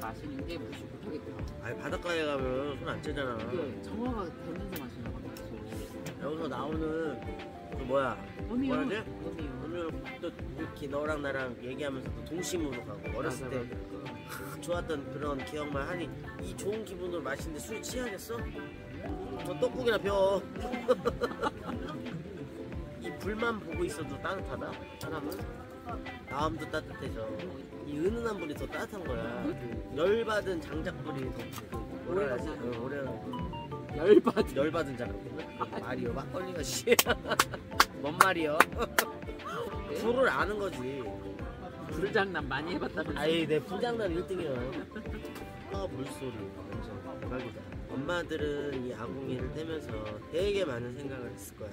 마시는 게 무시 못하겠더라고. 아니 바닷가에 가면 손 안 째잖아. 그 정화가 되면서 마시나 봐. 여기서 나오는 그 뭐야? 뭐라지? 어디요? 오늘 또 이렇게 너랑 나랑 얘기하면서 또 동심으로 가고 어렸을 때 좋았던 그런 기억만 하니 이 좋은 기분으로 마시는데 술이 취하겠어? 뭐 떡국이나 펴. 이 불만 보고 있어도 따뜻하다. 사람은 마음도 따뜻해져. 이 은은한 불이 더 따뜻한 거야. 그 열받은 장작불이 더 뭐라 하지? 열받은 장작불. 말이요 막걸리가 씨. 뭔 말이요? 불을 아는 거지. 불장난 많이 해봤다면서. 아이 내 불장난 1등이야. 물소리 완전 대박이다. 엄마들은 이 아궁이를 떼면서 되게 많은 생각을 했을 거야.